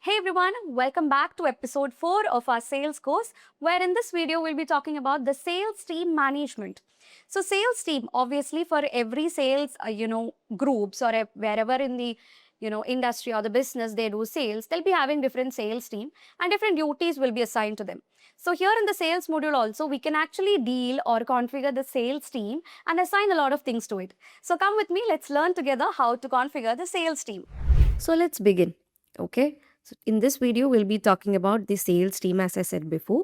Hey everyone, welcome back to episode 4 of our sales course, where in this video we'll be talking about the sales team management. So sales team, obviously for every sales, groups or wherever in the, industry or the business they do sales, they'll be having different sales team and different duties will be assigned to them. So here in the sales module also, we can actually deal or configure the sales team and assign a lot of things to it. So come with me, let's learn together how to configure the sales team. So let's begin, okay? So in this video, we'll be talking about the sales team, as I said before,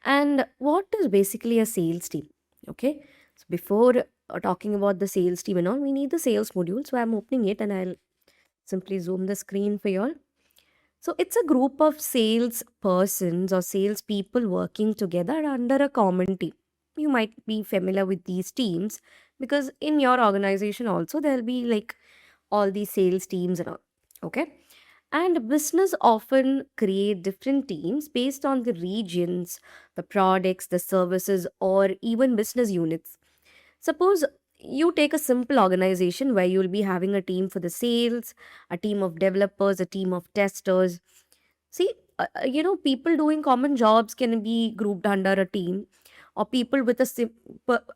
and what is basically a sales team. Okay, so before talking about the sales team and all, we need the sales module. So I'm opening it and I'll simply zoom the screen for you all. So it's a group of sales persons or sales people working together under a common team. You might be familiar with these teams because in your organization also there'll be like all these sales teams and all. Okay, and business often create different teams based on the regions, the products, the services, or even business units. Suppose you take a simple organization where you'll be having a team for the sales, a team of developers, a team of testers. See, people doing common jobs can be grouped under a team, or people with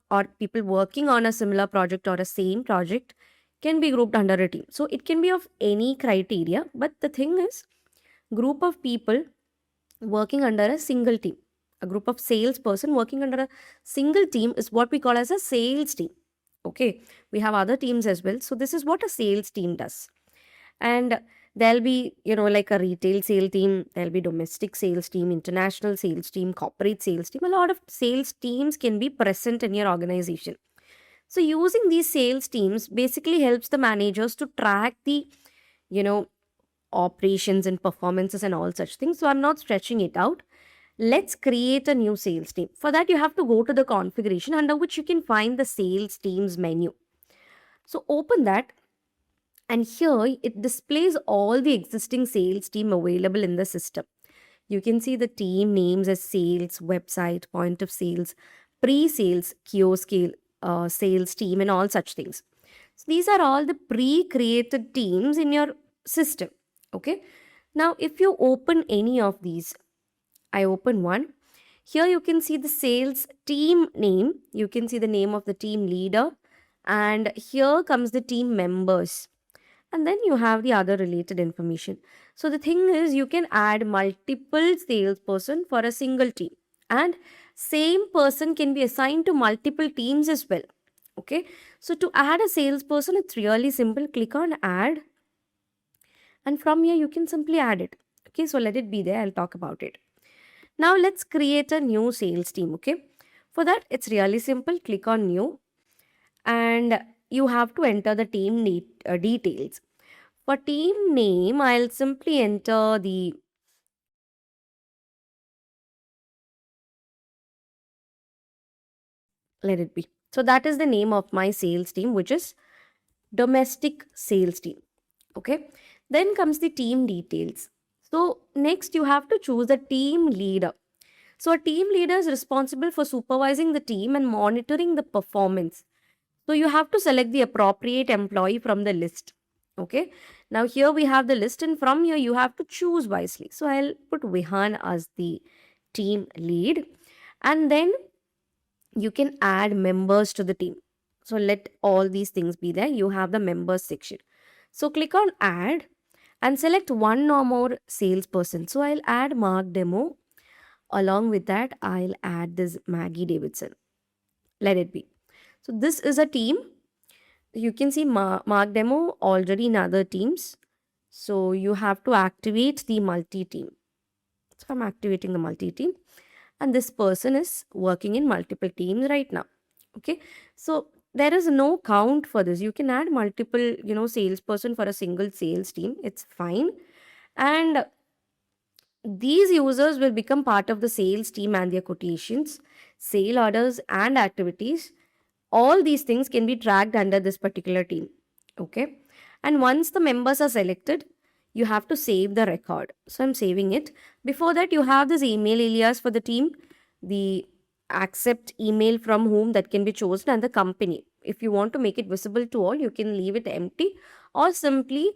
or people working on a similar project or a same project can be grouped under a team. So it can be of any criteria, but the thing is, group of people working under a single team, a group of salesperson working under a single team is what we call as a sales team. Okay, we have other teams as well. So this is what a sales team does. And there'll be, like a retail sales team, there'll be domestic sales team, international sales team, corporate sales team. A lot of sales teams can be present in your organization. So using these sales teams basically helps the managers to track the, you know, operations and performances and all such things. So I'm not stretching it out. Let's create a new sales team. For that, you have to go to the configuration under which you can find the sales teams menu. So open that, and here it displays all the existing sales team available in the system. You can see the team names as sales, website, point of sales, pre-sales, kiosk sales team, and all such things. So these are all the pre-created teams in your system. Okay. Now, if you open any of these, I open one. Here you can see the sales team name. You can see the name of the team leader. And here comes the team members. And then you have the other related information. So the thing is, you can add multiple salesperson for a single team. And same person can be assigned to multiple teams as well. Okay. So to add a salesperson, it's really simple. Click on add. And from here, you can simply add it. Okay. So let it be there. I'll talk about it. Now let's create a new sales team. Okay. For that, it's really simple. Click on new. And you have to enter the team details. For team name, I'll simply enter the let it be. So that is the name of my sales team, which is domestic sales team. Okay. Then comes the team details. So next you have to choose a team leader. So a team leader is responsible for supervising the team and monitoring the performance. So you have to select the appropriate employee from the list. Okay. Now here we have the list, and from here you have to choose wisely. So I'll put Vihan as the team lead, and then you can add members to the team. So let all these things be there. You have the members section. So click on add and select one or more salesperson. So I'll add Mark Demo. Along with that, I'll add this Maggie Davidson. Let it be. So this is a team. You can see Mark Demo already in other teams. So you have to activate the multi-team. So I'm activating the multi-team. And this person is working in multiple teams right now. Okay. So there is no count for this. You can add multiple, salesperson for a single sales team. It's fine. And these users will become part of the sales team and their quotations, sale orders, and activities. All these things can be tracked under this particular team. Okay. And once the members are selected, you have to save the record. So I'm saving it. Before that, you have this email alias for the team, the accept email from whom that can be chosen, and the company. If you want to make it visible to all, you can leave it empty or simply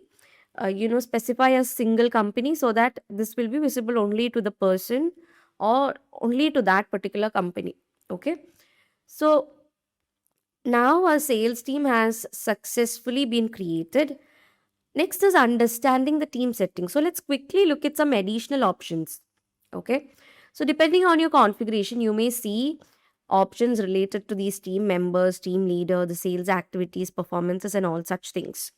specify a single company so that this will be visible only to the person or only to that particular company. Okay. So now our sales team has successfully been created. Next is understanding the team setting. So let's quickly look at some additional options. Okay. So depending on your configuration, you may see options related to these team members, team leader, the sales activities, performances, and all such things.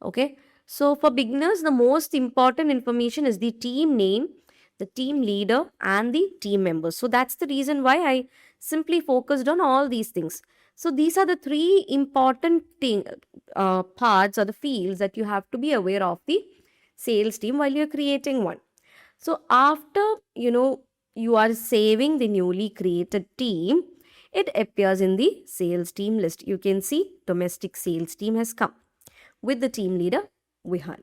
Okay. So for beginners, the most important information is the team name, the team leader, and the team members. So that's the reason why I simply focused on all these things. So these are the three important parts or the fields that you have to be aware of the sales team while you're creating one. So after you are saving the newly created team, it appears in the sales team list. You can see domestic sales team has come with the team leader Vihan.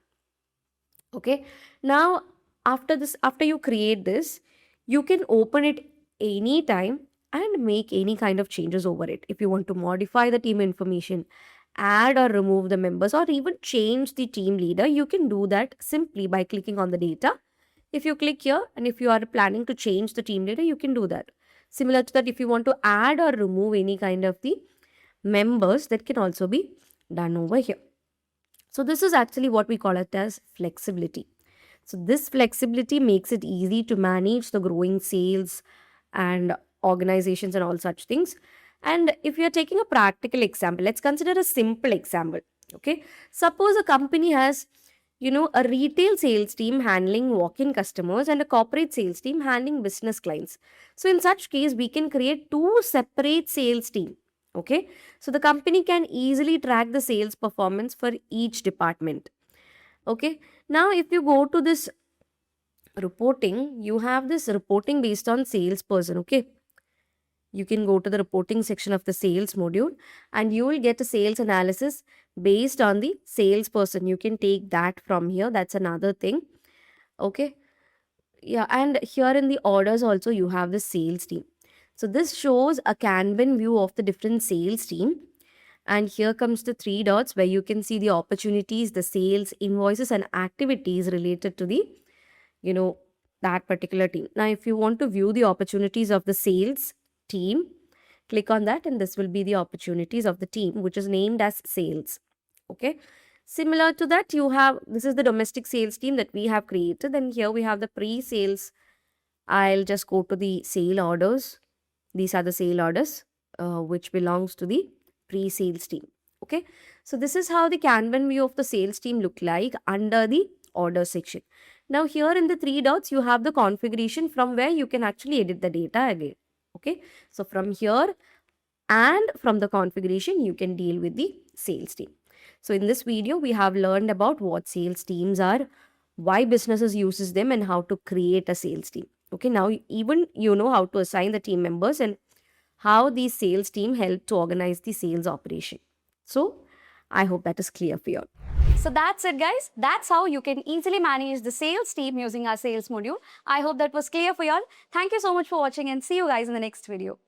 Okay. Now after you create this, you can open it anytime and make any kind of changes over it. If you want to modify the team information, add or remove the members, or even change the team leader, you can do that simply by clicking on the data. If you click here and if you are planning to change the team leader, you can do that. Similar to that, if you want to add or remove any kind of the members, that can also be done over here. So this is actually what we call it as flexibility. So this flexibility makes it easy to manage the growing sales and organizations and all such things. And if you're taking a practical example, let's consider a simple example. Okay. Suppose a company has, a retail sales team handling walk-in customers and a corporate sales team handling business clients. So in such case, we can create two separate sales team. Okay. So the company can easily track the sales performance for each department. Okay. Now, if you go to this reporting, you have this reporting based on salesperson. Okay. You can go to the reporting section of the sales module and you will get a sales analysis based on the salesperson. You can take that from here. That's another thing. Okay. Yeah. And here in the orders also, you have the sales team. So this shows a Kanban view of the different sales team. And here comes the three dots where you can see the opportunities, the sales, invoices, and activities related to the, that particular team. Now, if you want to view the opportunities of the sales team, click on that and this will be the opportunities of the team, which is named as sales. Okay. Similar to that, this is the domestic sales team that we have created. And here we have the pre-sales. I'll just go to the sale orders. These are the sale orders, which belongs to the pre-sales team. Okay. So this is how the Kanban view of the sales team look like under the order section. Now here in the three dots, you have the configuration from where you can actually edit the data again. Okay. So from here and from the configuration, you can deal with the sales team. So in this video, we have learned about what sales teams are, why businesses uses them, and how to create a sales team. Okay. Now even you know how to assign the team members and how these sales team help to organize the sales operation. So I hope that is clear for you. So that's it, guys. That's how you can easily manage the sales team using our sales module. I hope that was clear for you all. Thank you so much for watching and see you guys in the next video.